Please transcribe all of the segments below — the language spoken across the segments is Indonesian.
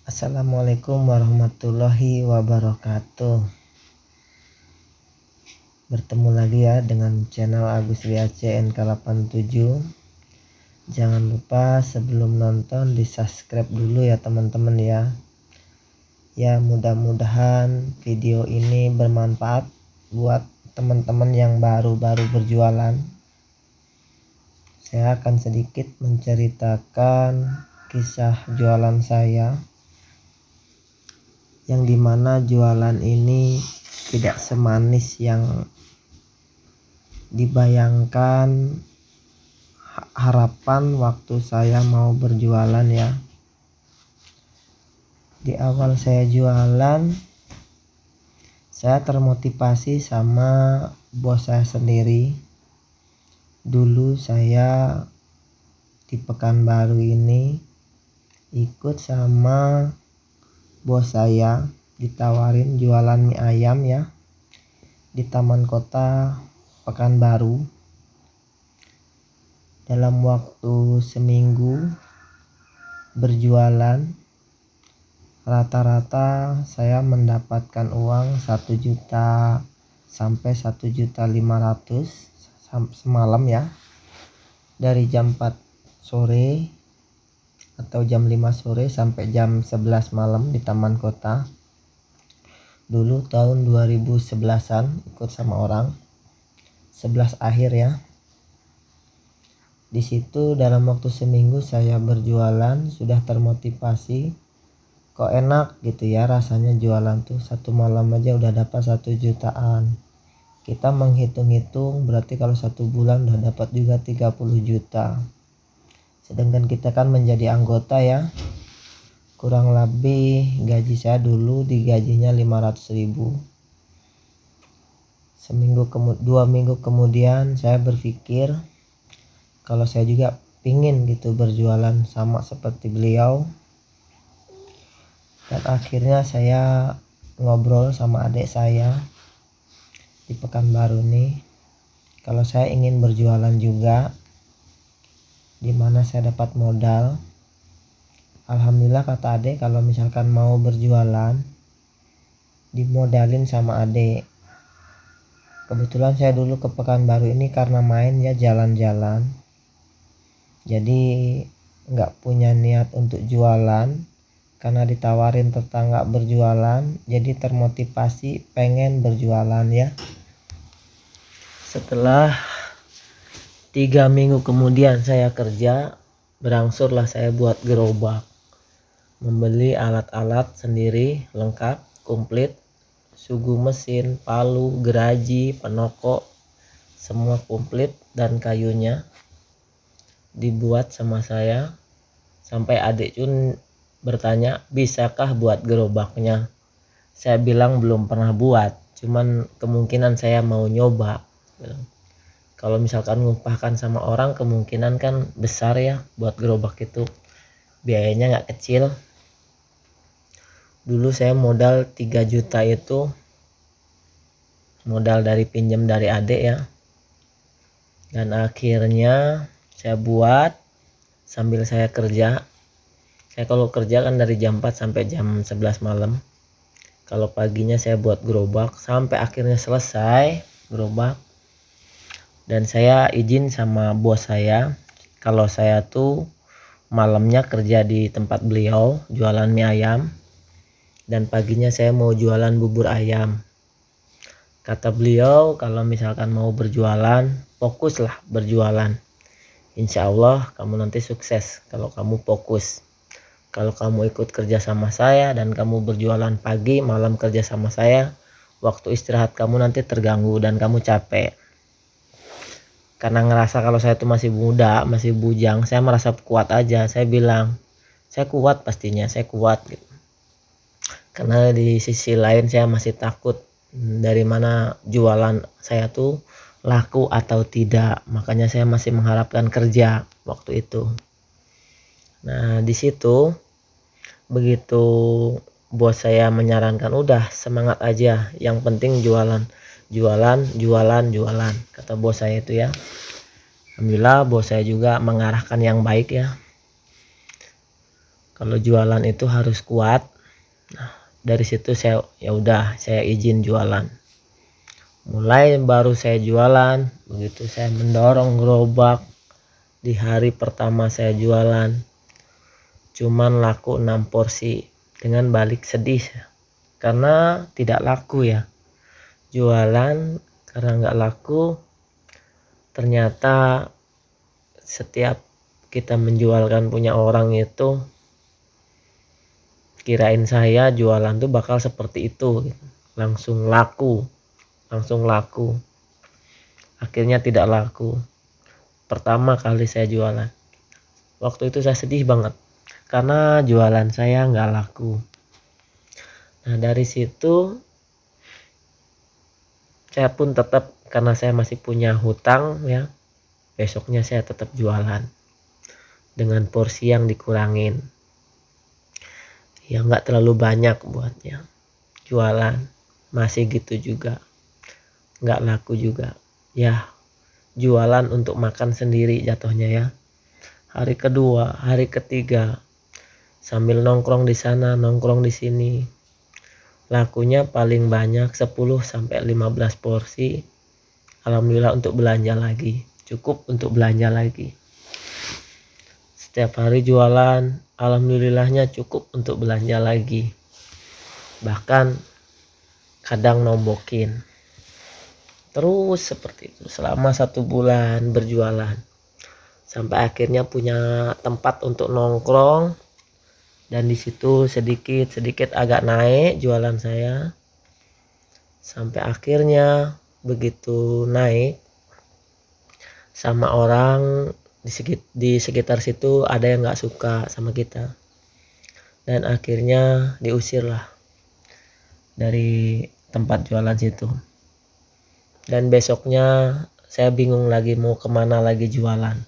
Assalamualaikum warahmatullahi wabarakatuh. Bertemu lagi ya dengan channel Agus WAC NK87. Jangan lupa sebelum nonton di subscribe dulu ya teman-teman ya. Ya, mudah-mudahan video ini bermanfaat buat teman-teman yang baru-baru berjualan. Saya akan sedikit menceritakan kisah jualan saya, yang dimana jualan ini tidak semanis yang dibayangkan harapan waktu saya mau berjualan ya. Di awal saya jualan, saya termotivasi sama bos saya sendiri. Dulu saya di Pekanbaru ini ikut sama bos saya, ditawarin jualan mie ayam ya di Taman Kota Pekanbaru. Dalam waktu seminggu berjualan, rata-rata saya mendapatkan uang 1 juta sampai 1.500.000 semalam ya, dari jam 4 sore atau jam 5 sore sampai jam 11 malam di Taman Kota. Dulu tahun 2011-an ikut sama orang, 11 akhir ya. Di situ dalam waktu seminggu saya berjualan sudah termotivasi, kok enak gitu ya rasanya jualan tuh. Satu malam aja udah dapat 1 jutaan. Kita menghitung-hitung berarti kalau 1 bulan udah dapat juga 30 juta. Sedangkan kita kan menjadi anggota ya, kurang lebih gaji saya dulu digajinya 500.000. 2 minggu kemudian saya berpikir kalau saya juga pingin gitu berjualan sama seperti beliau. Dan akhirnya saya ngobrol sama adik saya di Pekanbaru nih, kalau saya ingin berjualan juga, dimana saya dapat modal. Alhamdulillah kata adik kalau misalkan mau berjualan dimodalin sama adik. Kebetulan saya dulu ke Pekanbaru ini karena main ya, jalan-jalan, jadi nggak punya niat untuk jualan. Karena ditawarin tetangga berjualan, jadi termotivasi pengen berjualan ya. Setelah 3 minggu kemudian saya kerja, berangsurlah saya buat gerobak. Membeli alat-alat sendiri lengkap, komplit, sugu mesin, palu, geraji, penokok, semua komplit, dan kayunya dibuat sama saya. Sampai adik pun bertanya, bisakah buat gerobaknya? Saya bilang belum pernah buat, cuman kemungkinan saya mau nyoba. Kalau misalkan ngumpahkan sama orang kemungkinan kan besar ya buat gerobak itu, biayanya nggak kecil. Dulu saya modal 3 juta itu modal dari pinjam dari adik ya. Dan akhirnya saya buat sambil saya kerja. Saya kalau kerja kan dari jam 4 sampai jam 11 malam. Kalau paginya saya buat gerobak sampai akhirnya selesai gerobak. Dan saya izin sama bos saya kalau saya tuh malamnya kerja di tempat beliau jualan mie ayam, dan paginya saya mau jualan bubur ayam. Kata beliau kalau misalkan mau berjualan, fokuslah berjualan. Insya Allah kamu nanti sukses kalau kamu fokus. Kalau kamu ikut kerja sama saya dan kamu berjualan pagi malam kerja sama saya, waktu istirahat kamu nanti terganggu dan kamu capek. Karena ngerasa kalau saya itu masih muda, masih bujang, saya merasa kuat aja. Saya bilang saya kuat, pastinya saya kuat gitu. Karena di sisi lain saya masih takut dari mana jualan saya tuh laku atau tidak. Makanya saya masih mengharapkan kerja waktu itu. Nah di situ begitu bos saya menyarankan, udah semangat aja, yang penting jualan, kata bos saya itu ya. Alhamdulillah bos saya juga mengarahkan yang baik ya. Kalau jualan itu harus kuat. Nah, dari situ saya izin jualan. Mulai baru saya jualan, begitu saya mendorong gerobak di hari pertama saya jualan, cuman laku 6 porsi. Dengan balik sedih karena tidak laku ya. Jualan karena nggak laku, ternyata setiap kita menjualkan punya orang itu, kirain saya jualan tuh bakal seperti itu, langsung laku. Akhirnya tidak laku. Pertama kali saya jualan, waktu itu saya sedih banget karena jualan saya nggak laku. Nah, dari situ saya pun tetap, karena saya masih punya hutang ya, besoknya saya tetap jualan dengan porsi yang dikurangin ya, nggak terlalu banyak buatnya. Jualan masih gitu juga, nggak laku juga ya. Jualan untuk makan sendiri jatuhnya ya. Hari kedua, hari ketiga, sambil nongkrong di sana, nongkrong di sini, lakunya paling banyak 10-15 porsi. Alhamdulillah untuk belanja lagi, cukup untuk belanja lagi. Setiap hari jualan, alhamdulillahnya cukup untuk belanja lagi. Bahkan kadang nombokin. Terus seperti itu selama 1 bulan berjualan, sampai akhirnya punya tempat untuk nongkrong, dan di situ sedikit agak naik jualan saya. Sampai akhirnya begitu naik, sama orang di sekitar situ ada yang nggak suka sama kita, dan akhirnya diusir lah dari tempat jualan situ. Dan besoknya saya bingung lagi mau kemana lagi jualan,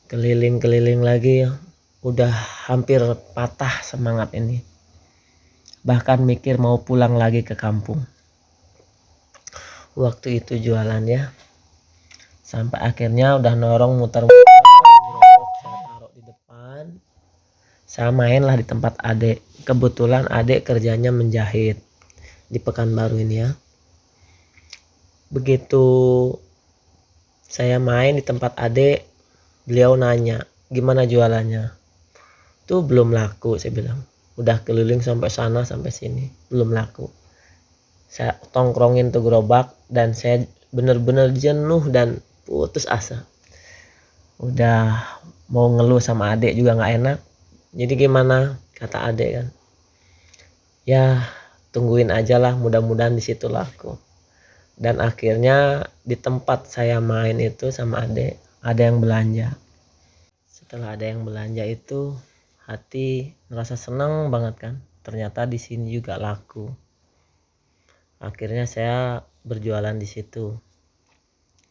keliling lagi, udah hampir patah semangat ini, bahkan mikir mau pulang lagi ke kampung waktu itu jualan ya. Sampai akhirnya udah norong muter-muter, saya taruh di depan, saya main lah di tempat adek. Kebetulan adek kerjanya menjahit di Pekanbaru ini ya. Begitu saya main di tempat adek, beliau nanya gimana jualannya. Tuh belum laku, saya bilang. Udah keliling sampai sana sampai sini, belum laku. Saya tongkrongin tuh gerobak dan saya bener-bener jenuh dan putus asa. Udah mau ngeluh sama adek juga nggak enak. Jadi gimana, kata adek kan, ya tungguin aja lah, mudah-mudahan di situ laku. Dan akhirnya di tempat saya main itu sama adek ada yang belanja. Setelah ada yang belanja itu, hati merasa senang banget kan, ternyata di sini juga laku. Akhirnya saya berjualan di situ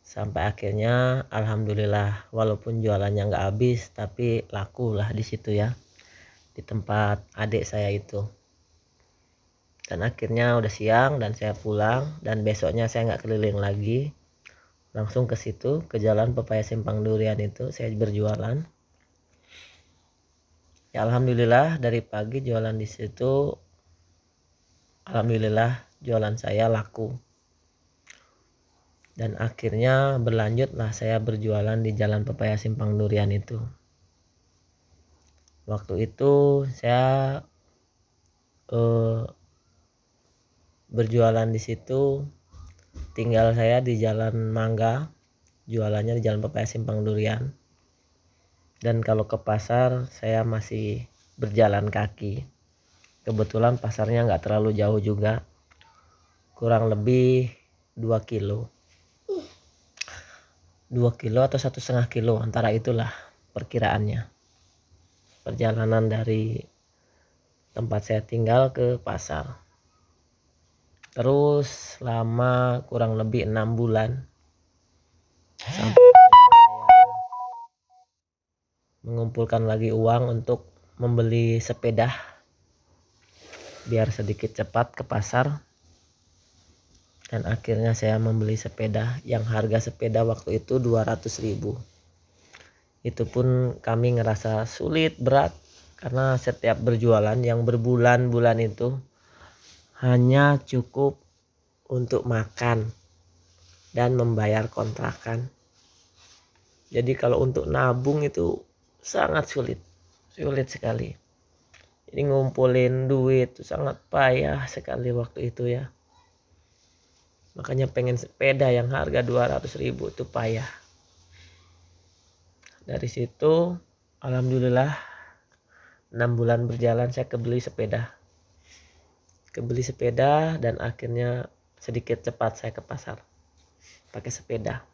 sampai akhirnya alhamdulillah, walaupun jualannya nggak habis tapi laku lah di situ ya, di tempat adik saya itu. Dan akhirnya udah siang dan saya pulang, dan besoknya saya nggak keliling lagi, langsung ke situ, ke Jalan Pepaya Simpang Durian itu saya berjualan ya. Alhamdulillah dari pagi jualan di situ, alhamdulillah jualan saya laku. Dan akhirnya berlanjutlah saya berjualan di Jalan Pepaya Simpang Durian itu. Waktu itu saya berjualan di situ, tinggal saya di Jalan Mangga, jualannya di Jalan Pepaya Simpang Durian. Dan kalau ke pasar saya masih berjalan kaki. Kebetulan pasarnya nggak terlalu jauh juga, kurang lebih 2 kilo. 2 kilo atau 1,5 kilo, antara itulah perkiraannya perjalanan dari tempat saya tinggal ke pasar. Terus lama kurang lebih 6 bulan sampai saya mengumpulkan lagi uang untuk membeli sepeda biar sedikit cepat ke pasar. Dan akhirnya saya membeli sepeda yang harga sepeda waktu itu 200.000. Itu pun kami ngerasa sulit, berat, karena setiap berjualan yang berbulan-bulan itu hanya cukup untuk makan dan membayar kontrakan. Jadi kalau untuk nabung itu sangat sulit sekali. Jadi ngumpulin duit itu sangat payah sekali waktu itu ya. Makanya pengen sepeda yang harga 200.000 itu payah. Dari situ alhamdulillah 6 bulan berjalan saya kebeli sepeda dan akhirnya sedikit cepat saya ke pasar pakai sepeda.